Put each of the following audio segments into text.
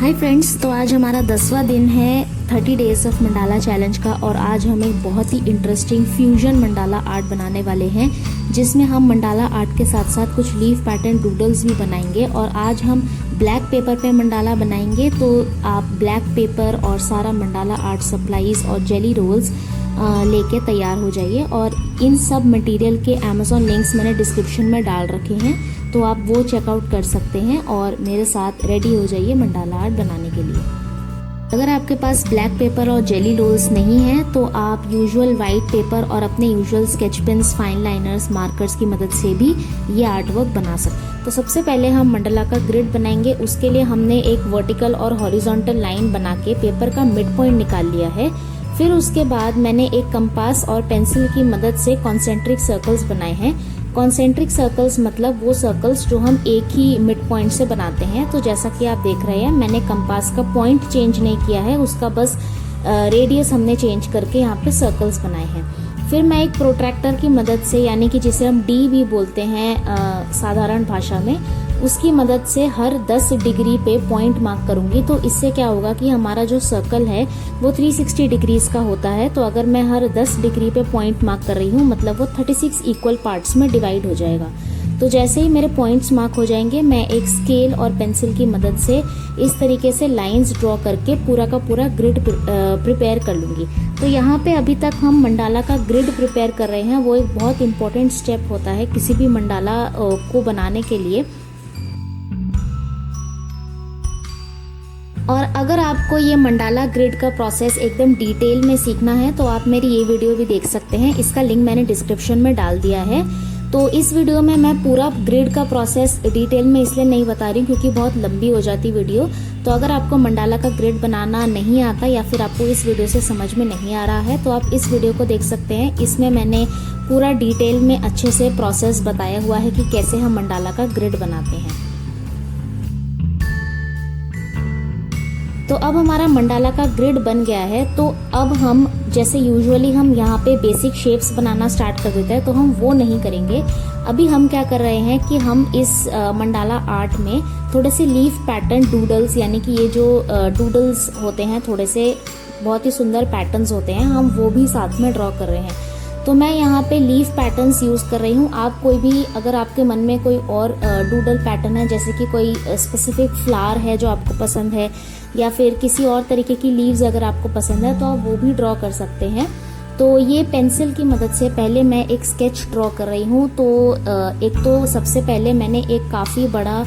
Hi friends, तो आज हमारा 10वां दिन है 30 डेज ऑफ मंडाला चैलेंज का। और आज हम एक बहुत ही इंटरेस्टिंग फ्यूजन मंडाला आर्ट बनाने वाले हैं, जिसमें हम मंडाला आर्ट के साथ साथ कुछ लीफ पैटर्न डूडल्स भी बनाएंगे। और आज हम ब्लैक पेपर पे मंडाला बनाएंगे, तो आप ब्लैक पेपर और सारा मंडाला आर्ट सप्लाईज और जेली रोल्स लेके तैयार हो जाइए। और इन सब मटेरियल के अमेज़ॉन लिंक्स मैंने डिस्क्रिप्शन में डाल रखे हैं, तो आप वो चेकआउट कर सकते हैं और मेरे साथ रेडी हो जाइए मंडाला आर्ट बनाने के लिए। अगर आपके पास ब्लैक पेपर और जेली रोल्स नहीं है तो आप यूजुअल वाइट पेपर और अपने usual sketch pens, fine liners, markers की मदद से भी ये आर्ट वर्क बना सकते हैं। तो सबसे पहले हम मंडाला का ग्रिड बनाएंगे। उसके लिए हमने एक वर्टिकल और हॉरिजॉन्टल लाइन बना के पेपर का मिड पॉइंट निकाल लिया है। फिर उसके बाद मैंने एक कंपास और पेंसिल की मदद से कॉन्सेंट्रिक सर्कल्स बनाए हैं। कॉन्सेंट्रिक सर्कल्स मतलब वो सर्कल्स जो हम एक ही मिड पॉइंट से बनाते हैं। तो जैसा कि आप देख रहे हैं, मैंने कंपास का पॉइंट चेंज नहीं किया है, उसका बस रेडियस हमने चेंज करके यहाँ पे सर्कल्स बनाए हैं। फिर मैं एक प्रोट्रैक्टर की मदद से, यानी कि जिसे हम डी भी बोलते हैं साधारण भाषा में, उसकी मदद से हर 10 डिग्री पे पॉइंट मार्क करूंगी। तो इससे क्या होगा कि हमारा जो सर्कल है वो 360 डिग्रीज का होता है। तो अगर मैं हर 10 डिग्री पे पॉइंट मार्क कर रही हूँ, मतलब वो 36 इक्वल पार्ट्स में डिवाइड हो जाएगा। तो जैसे ही मेरे पॉइंट्स मार्क हो जाएंगे, मैं एक स्केल और पेंसिल की मदद से इस तरीके से लाइंस ड्रॉ करके पूरा का पूरा ग्रिड प्रिपेयर कर लूँगी। तो यहाँ पे अभी तक हम मंडाला का ग्रिड प्रिपेयर कर रहे हैं। वो एक बहुत इंपॉर्टेंट स्टेप होता है किसी भी मंडाला को बनाने के लिए। और अगर आपको ये मंडाला ग्रिड का प्रोसेस एकदम डिटेल में सीखना है तो आप मेरी ये वीडियो भी देख सकते हैं, इसका लिंक मैंने डिस्क्रिप्शन में डाल दिया है। तो इस वीडियो में मैं पूरा ग्रिड का प्रोसेस डिटेल में इसलिए नहीं बता रही क्योंकि बहुत लंबी हो जाती वीडियो। तो अगर आपको मंडाला का ग्रिड बनाना नहीं आता या फिर आपको इस वीडियो से समझ में नहीं आ रहा है, तो आप इस वीडियो को देख सकते हैं। इसमें मैंने पूरा डिटेल में अच्छे से प्रोसेस बताया हुआ है कि कैसे हम मंडाला का ग्रिड बनाते हैं। तो अब हमारा मंडाला का ग्रिड बन गया है। तो अब हम जैसे यूजुअली हम यहाँ पे बेसिक शेप्स बनाना स्टार्ट कर देते हैं, तो हम वो नहीं करेंगे। अभी हम क्या कर रहे हैं कि हम इस मंडाला आर्ट में थोड़े से लीफ पैटर्न डूडल्स, यानी कि ये जो डूडल्स होते हैं, थोड़े से बहुत ही सुंदर पैटर्न्स होते हैं, हम वो भी साथ में ड्रॉ कर रहे हैं। तो मैं यहाँ पे लीफ पैटर्न्स यूज़ कर रही हूँ। आप कोई भी, अगर आपके मन में कोई और डूडल पैटर्न है, जैसे कि कोई स्पेसिफिक फ्लावर है जो आपको पसंद है, या फिर किसी और तरीके की लीव्स अगर आपको पसंद है, तो आप वो भी ड्रॉ कर सकते हैं। तो ये पेंसिल की मदद से पहले मैं एक स्केच ड्रॉ कर रही हूँ। तो एक तो सबसे पहले मैंने एक काफ़ी बड़ा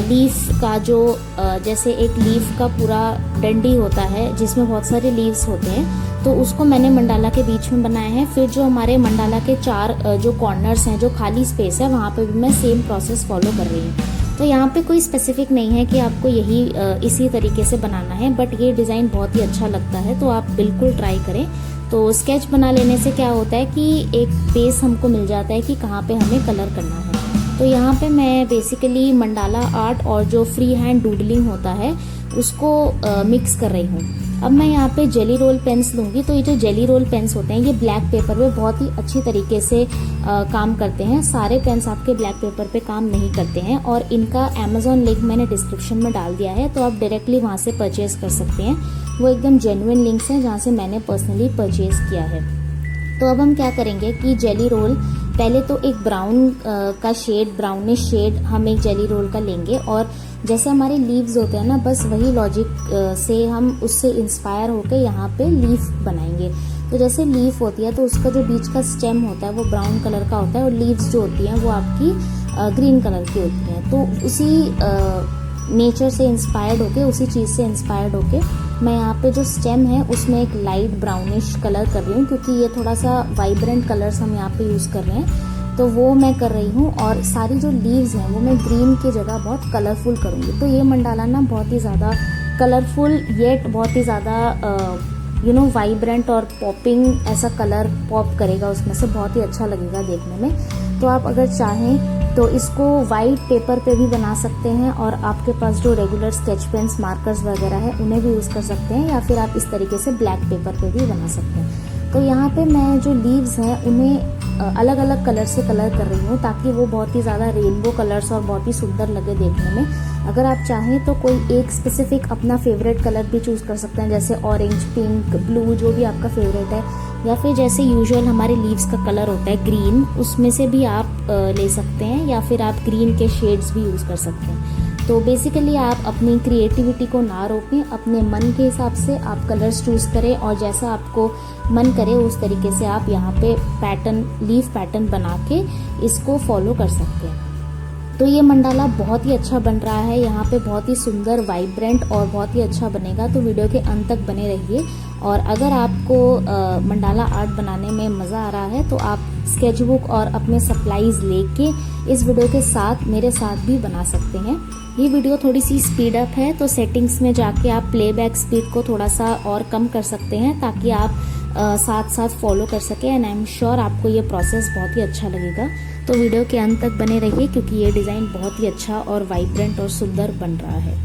लीफ का जो जैसे एक लीफ का पूरा डंडी होता है जिसमें बहुत सारे लीव्स होते हैं, तो उसको मैंने मंडाला के बीच में बनाया है। फिर जो हमारे मंडाला के 4 जो कॉर्नर्स हैं, जो खाली स्पेस है, वहाँ पे भी मैं सेम प्रोसेस फॉलो कर रही हूँ। तो यहाँ पे कोई स्पेसिफिक नहीं है कि आपको यही इसी तरीके से बनाना है, बट ये डिज़ाइन बहुत ही अच्छा लगता है, तो आप बिल्कुल ट्राई करें। तो स्केच बना लेने से क्या होता है कि एक बेस हमको मिल जाता है कि कहाँ पे हमें कलर करना है। तो यहाँ पे मैं बेसिकली मंडाला आर्ट और जो फ्री हैंड डूडलिंग होता है उसको मिक्स कर रही हूँ। अब मैं यहाँ पे जेली रोल पेन्स लूँगी। तो ये जो जेली रोल पेन्स होते हैं, ये ब्लैक पेपर पे बहुत ही अच्छी तरीके से काम करते हैं। सारे पेन्स आपके ब्लैक पेपर पे काम नहीं करते हैं, और इनका अमेज़ॉन लिंक मैंने डिस्क्रिप्शन में डाल दिया है, तो आप डायरेक्टली वहाँ से परचेज़ कर सकते हैं। वो एकदम जेन्युइन लिंक्स हैं जहाँ से मैंने पर्सनली परचेज़ किया है। तो अब हम क्या करेंगे कि जेली रोल, पहले तो एक ब्राउन का शेड, ब्राउनिश शेड हम एक जेली रोल का लेंगे, और जैसे हमारे लीव्स होते हैं ना, बस वही लॉजिक से हम उससे इंस्पायर होकर यहाँ पे लीफ बनाएंगे। तो जैसे लीफ होती है तो उसका जो बीच का स्टेम होता है वो ब्राउन कलर का होता है, और लीव्स जो होती हैं वो आपकी ग्रीन कलर की होती हैं। तो उसी नेचर से इंस्पायर्ड होके, उसी चीज़ से इंस्पायर्ड होके मैं यहाँ पे जो स्टेम है उसमें एक लाइट ब्राउनिश कलर कर रही हूँ, क्योंकि ये थोड़ा सा वाइब्रेंट कलर्स हम यहाँ पे यूज़ कर रहे हैं, तो वो मैं कर रही हूँ। और सारी जो लीव्स हैं वो मैं ग्रीन की जगह बहुत कलरफुल करूँगी। तो ये मंडाला ना बहुत ही ज़्यादा कलरफुल येट बहुत ही ज़्यादा वाइब्रेंट और पॉपिंग ऐसा कलर पॉप करेगा उसमें से, बहुत ही अच्छा लगेगा देखने में। तो आप अगर चाहें तो इसको वाइट पेपर पे भी बना सकते हैं, और आपके पास जो रेगुलर स्केच पेन्स, मार्कर्स वगैरह है उन्हें भी यूज़ कर सकते हैं, या फिर आप इस तरीके से ब्लैक पेपर पे भी बना सकते हैं। तो यहाँ पे मैं जो लीव्स हैं उन्हें अलग अलग कलर से कलर कर रही हूँ ताकि वो बहुत ही ज़्यादा रेनबो कलर्स और बहुत ही सुंदर लगे देखने में। अगर आप चाहें तो कोई एक स्पेसिफिक अपना फेवरेट कलर भी चूज़ कर सकते हैं, जैसे ऑरेंज, पिंक, ब्लू, जो भी आपका फेवरेट है, या फिर जैसे यूजुअल हमारे लीव्स का कलर होता है ग्रीन, उसमें से भी आप ले सकते हैं, या फिर आप ग्रीन के शेड्स भी यूज़ कर सकते हैं। तो बेसिकली आप अपनी क्रिएटिविटी को ना रोकें, अपने मन के हिसाब से आप कलर्स चूज़ करें और जैसा आपको मन करे उस तरीके से आप यहाँ पे पैटर्न, लीफ पैटर्न बना के इसको फॉलो कर सकते हैं। तो ये मंडाला बहुत ही अच्छा बन रहा है, यहाँ पे बहुत ही सुंदर, वाइब्रेंट और बहुत ही अच्छा बनेगा। तो वीडियो के अंत तक बने रहिए। और अगर आपको मंडाला आर्ट बनाने में मज़ा आ रहा है तो आप स्केचबुक और अपने सप्लाईज लेके इस वीडियो के साथ मेरे साथ भी बना सकते हैं। ये वीडियो थोड़ी सी स्पीड अप है, तो सेटिंग्स में जाके आप प्लेबैक स्पीड को थोड़ा सा और कम कर सकते हैं ताकि आप साथ साथ फॉलो कर सकें। एंड आई एम श्योर आपको ये प्रोसेस बहुत ही अच्छा लगेगा। तो वीडियो के अंत तक बने रहिए क्योंकि ये डिज़ाइन बहुत ही अच्छा और वाइब्रेंट और सुंदर बन रहा है।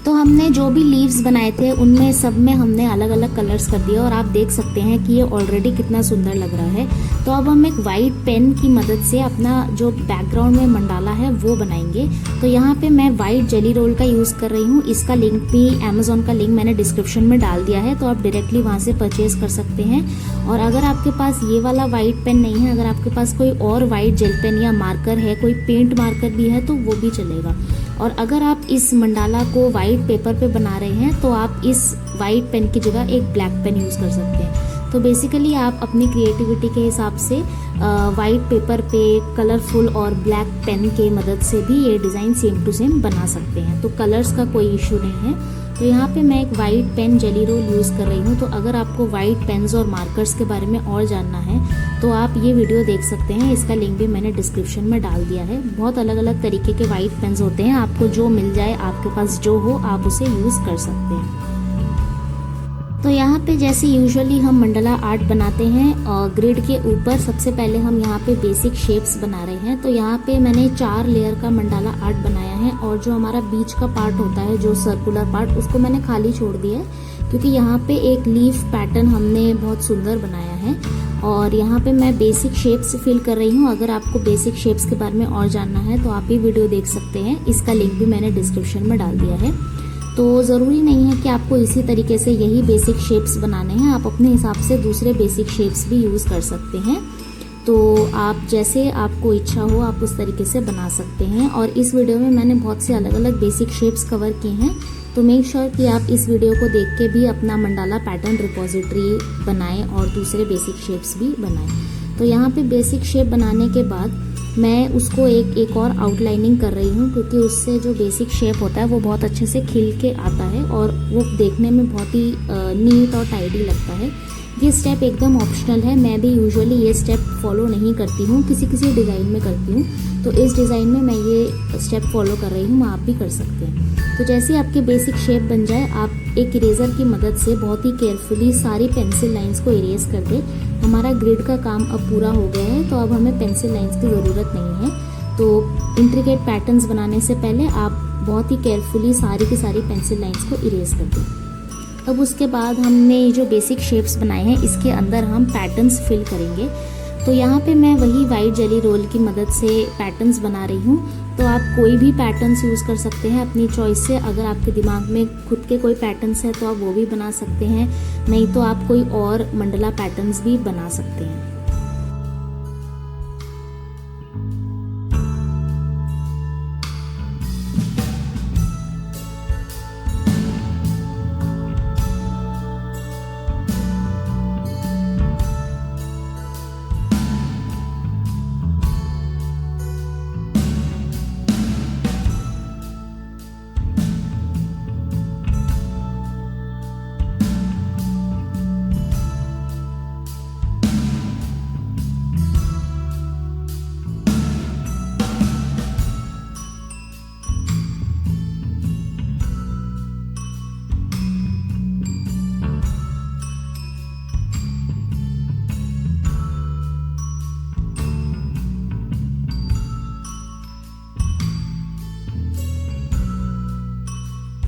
तो हमने जो भी लीव्स बनाए थे उनमें सब में हमने अलग अलग कलर्स कर दिया और आप देख सकते हैं कि ये ऑलरेडी कितना सुंदर लग रहा है। तो अब हम एक वाइट पेन की मदद से अपना जो बैकग्राउंड में मंडाला है वो बनाएंगे। तो यहाँ पे मैं वाइट जेली रोल का यूज़ कर रही हूँ। इसका लिंक भी अमेजोन का लिंक मैंने डिस्क्रिप्शन में डाल दिया है, तो आप डायरेक्टली वहाँ से परचेज कर सकते हैं। और अगर आपके पास ये वाला वाइट पेन नहीं है, अगर आपके पास कोई और वाइट जेल पेन या मार्कर है, कोई पेंट मार्कर भी है तो वो भी चलेगा। और अगर आप इस मंडाला को वाइट पेपर पे बना रहे हैं तो आप इस वाइट पेन की जगह एक ब्लैक पेन यूज़ कर सकते हैं। तो बेसिकली आप अपनी क्रिएटिविटी के हिसाब से वाइट पेपर पे कलरफुल और ब्लैक पेन के मदद से भी ये डिज़ाइन सेम टू सेम बना सकते हैं। तो कलर्स का कोई इशू नहीं है। तो यहाँ पे मैं एक white pen jelly roll use कर रही हूँ। तो अगर आपको वाइट पेन्स और मार्कर्स के बारे में और जानना है तो आप ये वीडियो देख सकते हैं। इसका लिंक भी मैंने डिस्क्रिप्शन में डाल दिया है। बहुत अलग अलग तरीके के वाइट पेन्स होते हैं, आपको जो मिल जाए, आपके पास जो हो आप उसे यूज़ कर सकते हैं। तो यहाँ पे जैसे यूजुअली हम मंडला आर्ट बनाते हैं और ग्रिड के ऊपर सबसे पहले हम यहाँ पे बेसिक शेप्स बना रहे हैं। तो यहाँ पे मैंने 4 लेयर का मंडाला आर्ट बनाया है और जो हमारा बीच का पार्ट होता है, जो सर्कुलर पार्ट, उसको मैंने खाली छोड़ दिया है क्योंकि यहाँ पे एक लीफ पैटर्न हमने बहुत सुंदर बनाया है। और यहाँ पे मैं बेसिक शेप्स फिल कर रही हूँ। अगर आपको बेसिक शेप्स के बारे में और जानना है तो आप ये वीडियो देख सकते हैं। इसका लिंक भी मैंने डिस्क्रिप्शन में डाल दिया है। तो ज़रूरी नहीं है कि आपको इसी तरीके से यही बेसिक शेप्स बनाने हैं, आप अपने हिसाब से दूसरे बेसिक शेप्स भी यूज़ कर सकते हैं। तो आप जैसे आपको इच्छा हो आप उस तरीके से बना सकते हैं। और इस वीडियो में मैंने बहुत से अलग अलग बेसिक शेप्स कवर किए हैं। तो मेक श्योर कि आप इस वीडियो को देख के भी अपना मंडाला पैटर्न रिपोजिटरी बनाएं और दूसरे बेसिक शेप्स भी बनाएं। तो यहाँ पे बेसिक शेप बनाने के बाद मैं उसको एक और आउटलाइनिंग कर रही हूँ क्योंकि उससे जो बेसिक शेप होता है वो बहुत अच्छे से खिल के आता है और वो देखने में बहुत ही नीट और टाइडी लगता है। ये स्टेप एकदम ऑप्शनल है। मैं भी यूजुअली ये स्टेप फॉलो नहीं करती हूँ, किसी किसी डिज़ाइन में करती हूँ। तो इस डिज़ाइन में मैं ये स्टेप फॉलो कर रही हूँ, आप भी कर सकते हैं। तो जैसे आपकी बेसिक शेप बन जाए, आप एक इरेज़र की मदद से बहुत ही केयरफुली सारी पेंसिल लाइंस को इरेज कर दें। हमारा ग्रिड का काम अब पूरा हो गया है, तो अब हमें पेंसिल लाइंस की ज़रूरत नहीं है। तो इंट्रिकेट पैटर्न्स बनाने से पहले आप बहुत ही केयरफुली सारी की सारी पेंसिल लाइंस को इरेज कर दें। अब उसके बाद हमने जो बेसिक शेप्स बनाए हैं इसके अंदर हम पैटर्न्स फिल करेंगे। तो यहाँ पे मैं वही वाइट जेली रोल की मदद से पैटर्न्स बना रही हूँ। तो आप कोई भी पैटर्न्स यूज़ कर सकते हैं अपनी चॉइस से। अगर आपके दिमाग में खुद के कोई पैटर्न्स हैं तो आप वो भी बना सकते हैं, नहीं तो आप कोई और मंडला पैटर्न्स भी बना सकते हैं।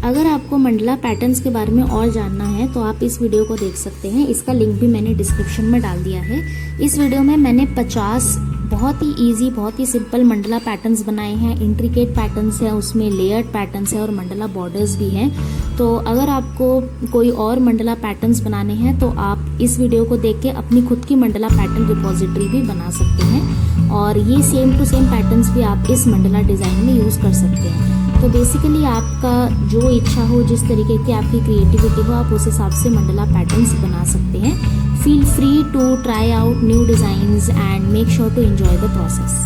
अगर आपको मंडला पैटर्न्स के बारे में और जानना है तो आप इस वीडियो को देख सकते हैं। इसका लिंक भी मैंने डिस्क्रिप्शन में डाल दिया है। इस वीडियो में मैंने 50 बहुत ही इजी, बहुत ही सिंपल मंडला पैटर्न्स बनाए हैं। इंट्रिकेट पैटर्न्स है, उसमें लेयर्ड पैटर्न्स है और मंडला बॉर्डर्स भी हैं। तो अगर आपको कोई और मंडला पैटर्न्स बनाने हैं तो आप इस वीडियो को देख के अपनी खुद की मंडला पैटर्न रिपोजिटरी भी बना सकते हैं। और ये सेम टू सेम पैटर्न्स भी आप इस मंडला डिज़ाइन में यूज़ कर सकते हैं। तो बेसिकली आपका जो इच्छा हो, जिस तरीके की आपकी क्रिएटिविटी हो, आप उस हिसाब से मंडला पैटर्न्स बना सकते हैं। Feel free to try out new designs and make sure to enjoy the process.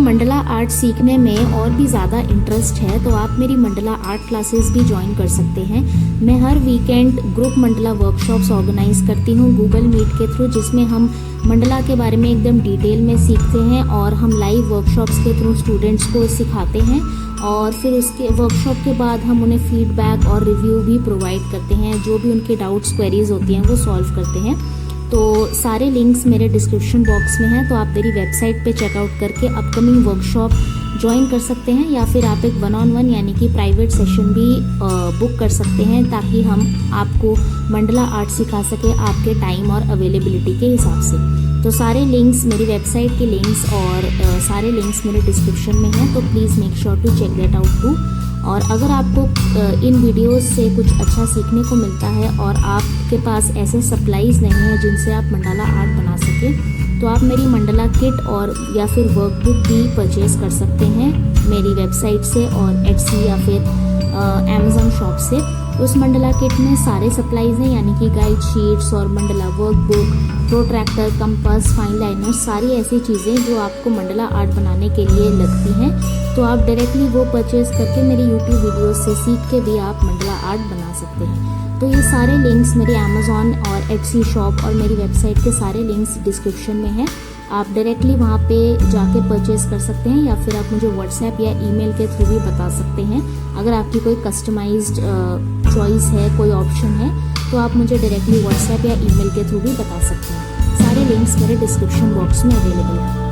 Mandala art सीखने में और भी ज़्यादा इंटरेस्ट है तो आप मेरी मंडला आर्ट क्लासेस भी ज्वाइन कर सकते हैं। मैं हर weekend group mandala workshops organise करती हूँ गूगल मीट के थ्रू, जिसमें हम मंडला के बारे में एकदम डिटेल में सीखते हैं और हम लाइव वर्कशॉप्स के थ्रू स्टूडेंट्स को सिखाते हैं और फिर उसके वर्कशॉप के बाद हम उन्हें फीडबैक और रिव्यू भी प्रोवाइड करते हैं। जो भी उनके डाउट्स क्वेरीज होती हैं वो सॉल्व करते हैं। तो सारे लिंक्स मेरे डिस्क्रिप्शन बॉक्स में हैं, तो आप मेरी वेबसाइट पे चेकआउट करके अपकमिंग वर्कशॉप ज्वाइन कर सकते हैं या फिर आप एक 1-on-1 यानी कि प्राइवेट सेशन भी बुक कर सकते हैं, ताकि हम आपको मंडला आर्ट सिखा सके आपके टाइम और अवेलेबिलिटी के हिसाब से। तो सारे लिंक्स, मेरी वेबसाइट के लिंक्स और सारे लिंक्स मेरे डिस्क्रिप्शन में हैं, तो please make sure to check that out too. और अगर आपको इन वीडियोस से कुछ अच्छा सीखने को मिलता है और आपके पास ऐसे सप्लाईज नहीं है जिनसे आप मंडाला आर्ट बना सकें, तो आप मेरी मंडला किट और या फिर वर्कबुक भी परचेज कर सकते हैं मेरी वेबसाइट से और एटसी या फिर अमेज़न शॉप से। उस मंडला किट में सारे सप्लाईज हैं, यानी कि गाइड शीट्स और Mandla workbook, protractor, compass, fine liner, सारी ऐसी चीज़ें जो आपको मंडला आर्ट बनाने के लिए लगती हैं। तो आप डायरेक्टली वो परचेज करके मेरी यूट्यूब वीडियोस से सीख के भी आप मंडला आर्ट बना सकते हैं। तो ये सारे लिंक्स मेरे अमेज़ॉन और एटसी शॉप और मेरी वेबसाइट के सारे लिंक्स डिस्क्रिप्शन में हैं। आप डायरेक्टली वहाँ पे जाके परचेज कर सकते हैं या फिर आप मुझे व्हाट्सएप या ईमेल के थ्रू भी बता सकते हैं। अगर आपकी कोई कस्टमाइज्ड चॉइस है, कोई ऑप्शन है, तो आप मुझे डायरेक्टली व्हाट्सएप या ईमेल के थ्रू भी बता सकते हैं। सारे लिंक्स मेरे डिस्क्रिप्शन बॉक्स में अवेलेबल हैं।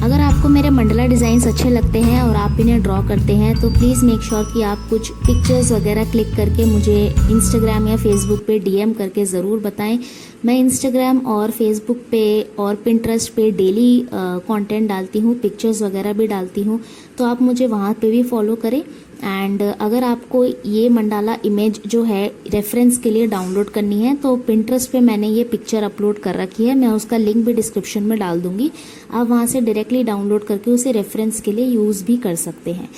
अगर आपको मेरे मंडला डिज़ाइंस अच्छे लगते हैं और आप इन्हें ड्रॉ करते हैं, तो प्लीज़ मेक श्योर कि आप कुछ पिक्चर्स वगैरह क्लिक करके मुझे इंस्टाग्राम या फेसबुक पे डीएम करके ज़रूर बताएं। मैं इंस्टाग्राम और फेसबुक पे और पिंटरेस्ट पे डेली कंटेंट डालती हूँ, पिक्चर्स वगैरह भी डालती हूँ, तो आप मुझे वहाँ पे भी फॉलो करें। एंड अगर आपको ये मंडाला इमेज जो है रेफरेंस के लिए डाउनलोड करनी है, तो पिंटरेस्ट पे मैंने ये पिक्चर अपलोड कर रखी है, मैं उसका लिंक भी डिस्क्रिप्शन में डाल दूंगी। आप वहाँ से डायरेक्टली डाउनलोड करके उसे रेफरेंस के लिए यूज़ भी कर सकते हैं।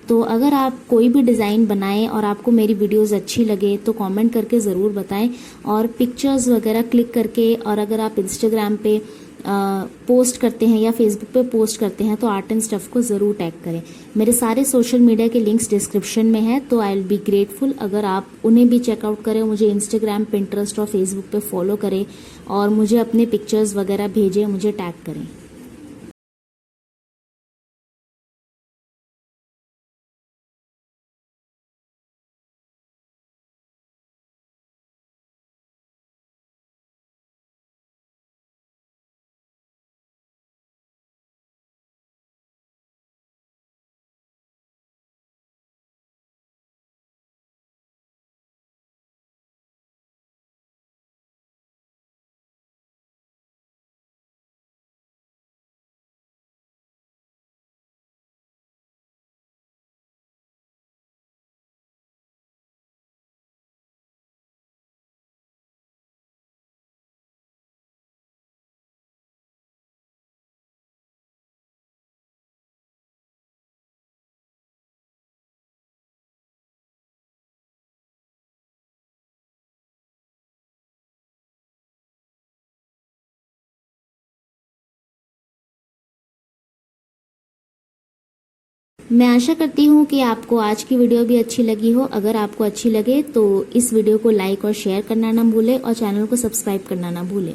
तो अगर आप कोई भी डिज़ाइन बनाएं और आपको मेरी वीडियोस अच्छी लगे तो कमेंट करके ज़रूर बताएं, और पिक्चर्स वगैरह क्लिक करके, और अगर आप इंस्टाग्राम पे पोस्ट करते हैं या फेसबुक पे पोस्ट करते हैं तो आर्ट एंड स्टफ को ज़रूर टैग करें। मेरे सारे सोशल मीडिया के लिंक्स डिस्क्रिप्शन में है, तो आई विल बी ग्रेटफुल अगर आप उन्हें भी चेकआउट करें, मुझे इंस्टाग्राम, पिंटरेस्ट और फेसबुक पे फॉलो करें और मुझे अपने पिक्चर्स वगैरह भेजें, मुझे टैग करें। मैं आशा करती हूँ कि आपको आज की वीडियो भी अच्छी लगी हो। अगर आपको अच्छी लगे तो इस वीडियो को लाइक और शेयर करना ना भूलें और चैनल को सब्सक्राइब करना ना भूलें।